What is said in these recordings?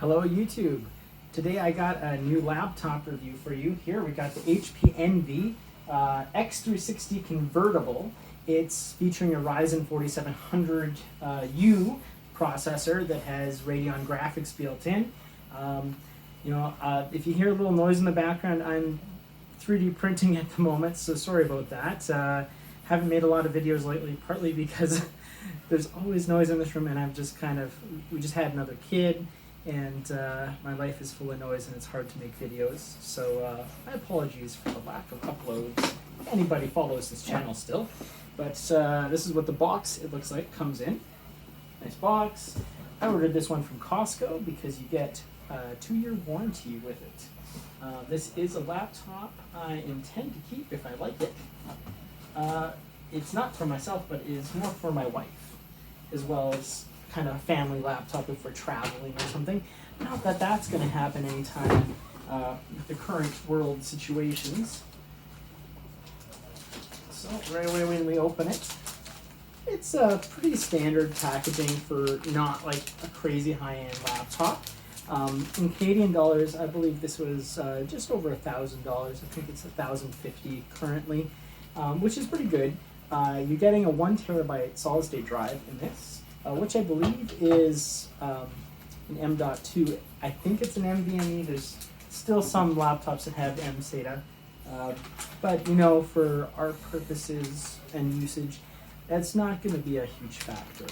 Hello YouTube. Today I got a new laptop review for you. Here we got the HP Envy X360 Convertible. It's featuring a Ryzen 4700U processor that has Radeon graphics built in. If you hear a little noise in the background, I'm 3D printing at the moment, so sorry about that. Haven't made a lot of videos lately, partly because there's always noise in this room, and we just had another kid, and my life is full of noise and it's hard to make videos. So my apologies for the lack of uploads. If anybody follows this channel still. But this is what the box, it looks like, comes in. Nice box. I ordered this one from Costco because you get a 2-year warranty with it. This is a laptop I intend to keep if I like it. It's not for myself, but it is more for my wife, as well as kind of a family laptop if we're traveling or something. Not that that's going to happen anytime with the current world situations. So right away when we open it, it's a pretty standard packaging for not like a crazy high-end laptop. In Canadian dollars, I believe this was just over $1,000. I think it's $1,050 currently, which is pretty good. You're getting a 1 terabyte solid-state drive in this, which I believe is an M.2. I think it's an NVMe. There's still some laptops that have M-SATA, but for our purposes and usage, that's not going to be a huge factor.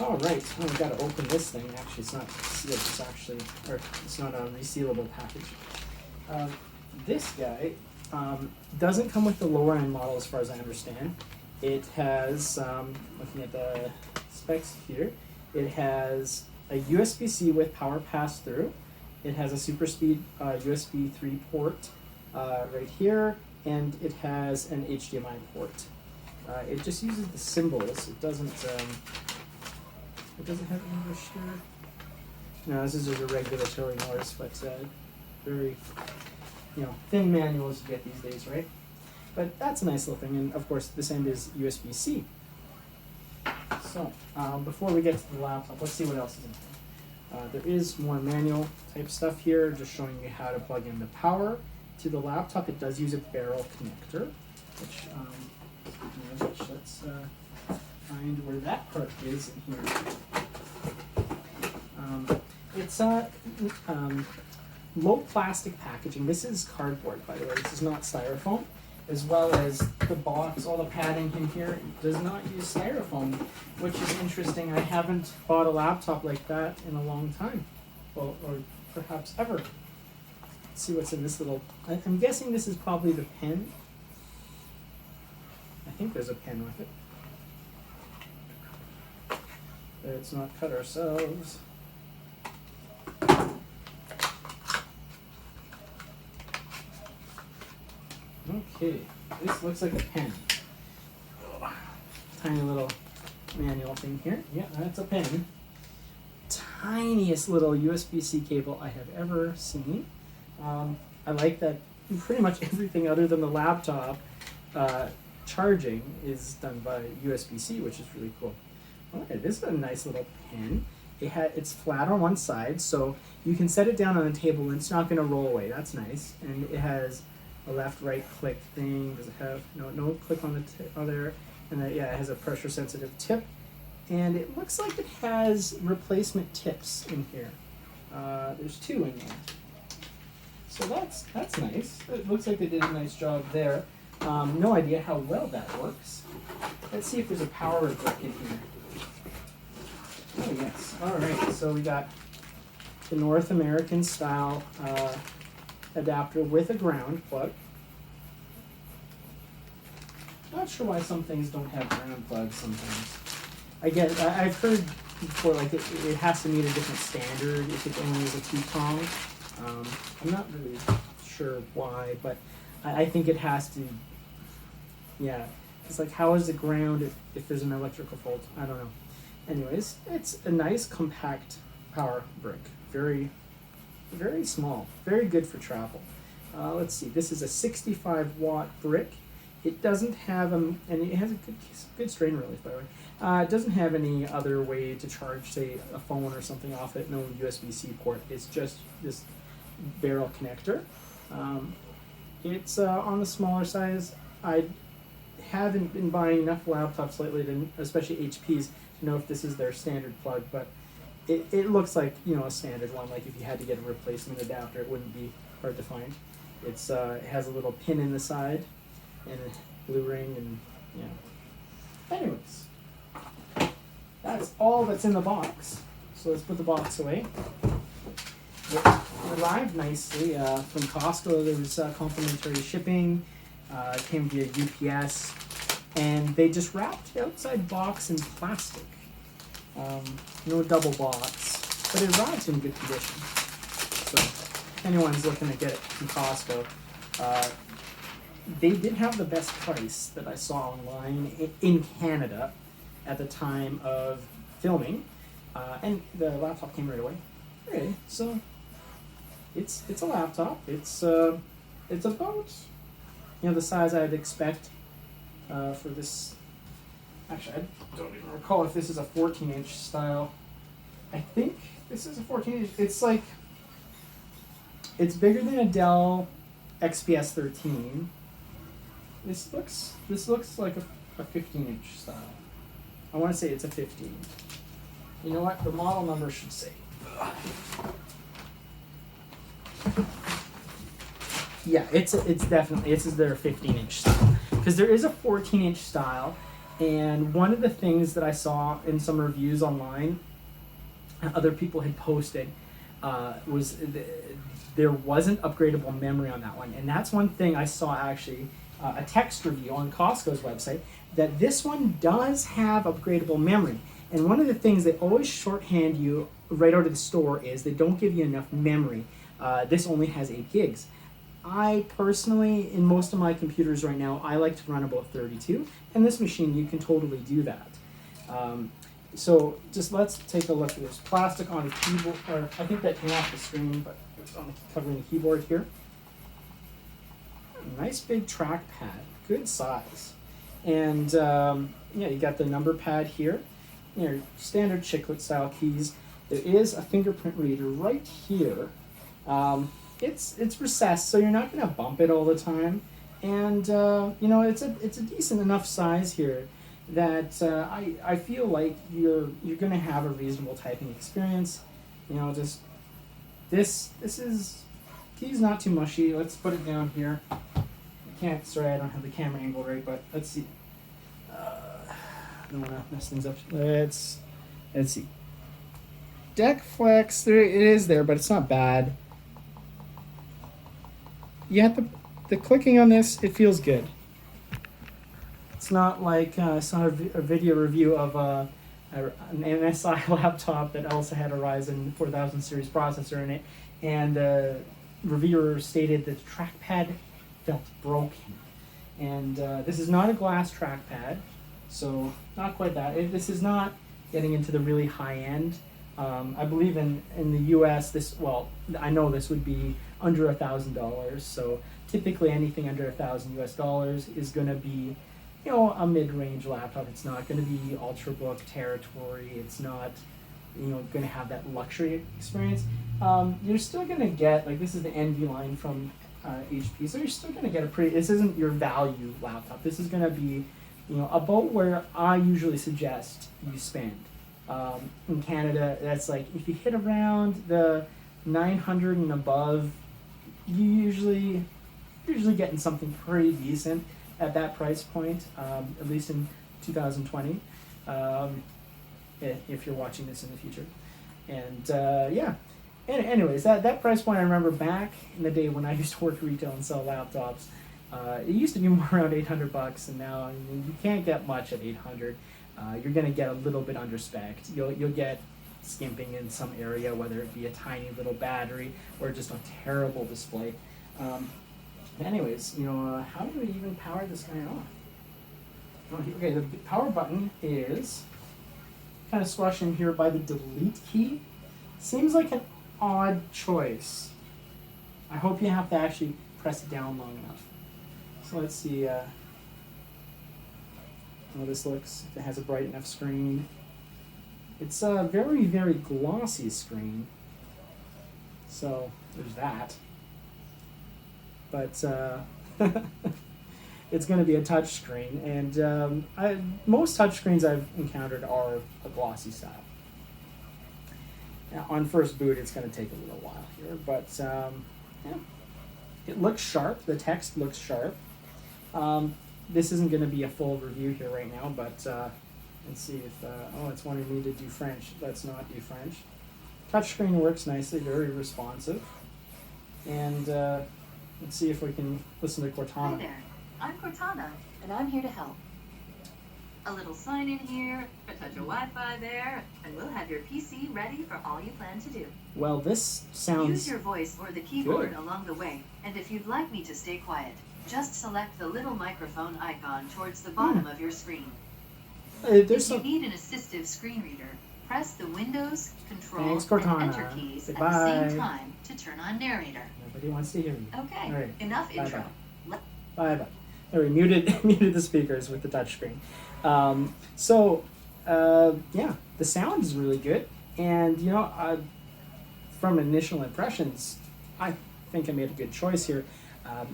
All right, we've got to open this thing. Actually, it's not sealed. It's not a resealable package. This guy doesn't come with the lower end model, as far as I understand. It has, looking at the specs here, it has a USB-C with power pass-through. It has a super speed USB 3 port right here, and it has an HDMI port. It just uses the symbols. It doesn't have English here. No, this is just a regulatory noise, but very, thin manuals you get these days, right? But that's a nice little thing, and of course this end is USB-C. So, before we get to the laptop, let's see what else is in here. There is more manual type stuff here, just showing you how to plug in the power to the laptop. It does use a barrel connector, which let's find where that part is in here. It's low plastic packaging. This is cardboard, by the way. This is not styrofoam. As well as the box, all the padding in here does not use styrofoam, which is interesting. I haven't bought a laptop like that in a long time, well, or perhaps ever. Let's see what's in this little. I'm guessing this is probably the pen. I think there's a pen with it. Let's not cut ourselves. Okay, this looks like a pen. Tiny little manual thing here. Yeah, that's a pen. Tiniest little USB-C cable I have ever seen. I like that pretty much everything other than the laptop charging is done by USB-C, which is really cool. Okay, this is a nice little pen. It's flat on one side, so you can set it down on a table and it's not going to roll away. That's nice. And it has a left-right click thing. Does it have no click on the other? And then, it has a pressure-sensitive tip. And it looks like it has replacement tips in here. There's 2 in there. So that's nice. It looks like they did a nice job there. No idea how well that works. Let's see if there's a power brick in here. Oh yes. All right. So we got the North American style adapter with a ground plug. Not sure why some things don't have ground plugs sometimes. I've heard before, like it has to meet a different standard if it only is a 2-prong. I'm not really sure why, but I think it has to. Yeah, it's like, how is the ground if there's an electrical fault? I don't know. Anyways, it's a nice compact power brick. Very, very small. Very good for travel. Let's see. This is a 65-watt brick. It doesn't have and it has a good strain relief, by the way. It doesn't have any other way to charge, say, a phone or something off it. No USB-C port. It's just this barrel connector. It's on the smaller size. I haven't been buying enough laptops lately, especially HPs, to know if this is their standard plug, but it looks like, you know, a standard one. Like if you had to get a replacement adapter, it wouldn't be hard to find. It has a little pin in the side and a blue ring, and yeah. Anyways, that's all that's in the box. So let's put the box away. It arrived nicely from Costco. There was complimentary shipping. It came via UPS, and they just wrapped the outside box in plastic. No double box, but it arrived in good condition. So if anyone's looking to get it from Costco, they did have the best price that I saw online in Canada at the time of filming, and the laptop came right away. Okay, so it's a laptop. It's about, you know, the size I'd expect for this. Actually, I don't even recall if this is a 14-inch style. I think this is a 14-inch. It's like, it's bigger than a Dell XPS 13. This looks like a 15-inch style. I want to say it's a 15. You know what? The model number should say. Yeah, it's definitely, this is their 15-inch style, because there is a 14-inch style, and one of the things that I saw in some reviews online, other people had posted, was there wasn't upgradable memory on that one, and that's one thing I saw actually, a text review on Costco's website, that this one does have upgradable memory. And one of the things they always shorthand you right out of the store is they don't give you enough memory. This only has 8 gigs. I personally, in most of my computers right now, I like to run about 32, and this machine, you can totally do that. So just let's take a look at this. Plastic on the keyboard, or I think that came off the screen, but it's on covering the keyboard here. Nice big trackpad, good size. And yeah, you got the number pad here, your standard chiclet style keys. There is a fingerprint reader right here. It's recessed, so you're not going to bump it all the time. And you know, it's a decent enough size here that I feel like you're going to have a reasonable typing experience. You know, just this is, key's not too mushy. Let's put it down here. Sorry, I don't have the camera angle right, but let's see. I don't want to mess things up. Let's see. Deck flex, there it is there, but it's not bad. You have the clicking on this, it feels good. It's not like I saw a video review of an MSI laptop that also had a Ryzen 4000 series processor in it, and the reviewer stated that the trackpad felt broken. And this is not a glass trackpad, so not quite that. This is not getting into the really high end. I believe in the US, I know this would be under $1,000. So typically anything under $1,000 is going to be, you know, a mid-range laptop. It's not going to be ultrabook territory. It's not, you know, going to have that luxury experience. You're still going to get, like, this is the NV line from HP, so you're still going to get this isn't your value laptop. This is going to be, you know, about where I usually suggest you spend. In Canada, that's like, if you hit around the 900 and above, you usually getting something pretty decent at that price point, at least in 2020, if you're watching this in the future. And yeah, anyways, that price point, I remember back in the day when I used to work retail and sell laptops, it used to be more around $800, and now, I mean, you can't get much at 800. You're going to get a little bit under spec. You'll get skimping in some area, whether it be a tiny little battery or just a terrible display. Anyways, you know, how do we even power this guy on? Okay, the power button is kind of squashed in here by the delete key. Seems like an odd choice. I hope you have to actually press it down long enough. So let's see. how this looks. If it has a bright enough screen. It's a very, very glossy screen. So there's that. But it's going to be a touch screen, and most touch screens I've encountered are a glossy style. Now, on first boot, it's going to take a little while here, but yeah, it looks sharp. The text looks sharp. This isn't going to be a full review here right now, but let's see if oh, it's wanting me to do French. Let's not do French. Touchscreen works nicely, very responsive, and let's see if we can listen to Cortana. Hi there, I'm Cortana, and I'm here to help. A little sign in here, a touch of Wi-Fi there, and we'll have your PC ready for all you plan to do. Well, this sounds Use your voice or the keyboard good along the way, and if you'd like me to stay quiet, just select the little microphone icon towards the bottom of your screen. There's If some. you need an assistive screen reader, press the Windows, Control, Thanks, and Cortana. Enter keys at Goodbye. the same time to turn on narrator. Nobody wants to hear me. Okay, All right. enough Bye-bye. intro. Bye. There, we muted muted the speakers with the touchscreen. Yeah, the sound is really good, and you know, from initial impressions, I think I made a good choice here.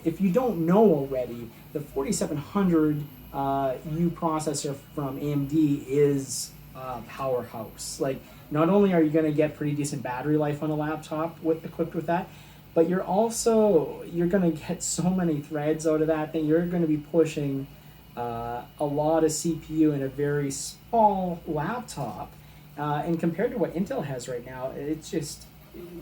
If you don't know already, the 4700 U processor from AMD is a powerhouse. Like, not only are you going to get pretty decent battery life on a laptop equipped with that, but you're going to get so many threads out of that thing. You're going to be pushing a lot of CPU in a very small laptop, and compared to what Intel has right now,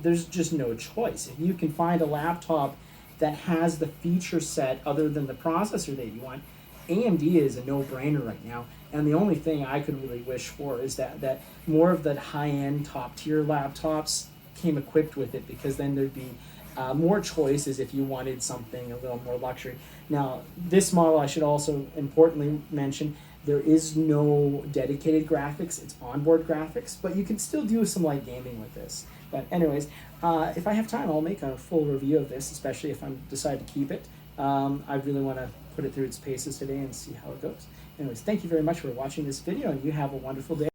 there's just no choice. If you can find a laptop that has the feature set other than the processor that you want, AMD is a no-brainer right now. And the only thing I could really wish for is that more of the high-end, top-tier laptops came equipped with it, because then there'd be more choices if you wanted something a little more luxury. Now, this model, I should also importantly mention, there is no dedicated graphics. It's onboard graphics, but you can still do some light gaming with this. But anyways, if I have time, I'll make a full review of this, especially if I decide to keep it. I really want to put it through its paces today and see how it goes. Anyways, thank you very much for watching this video, and you have a wonderful day.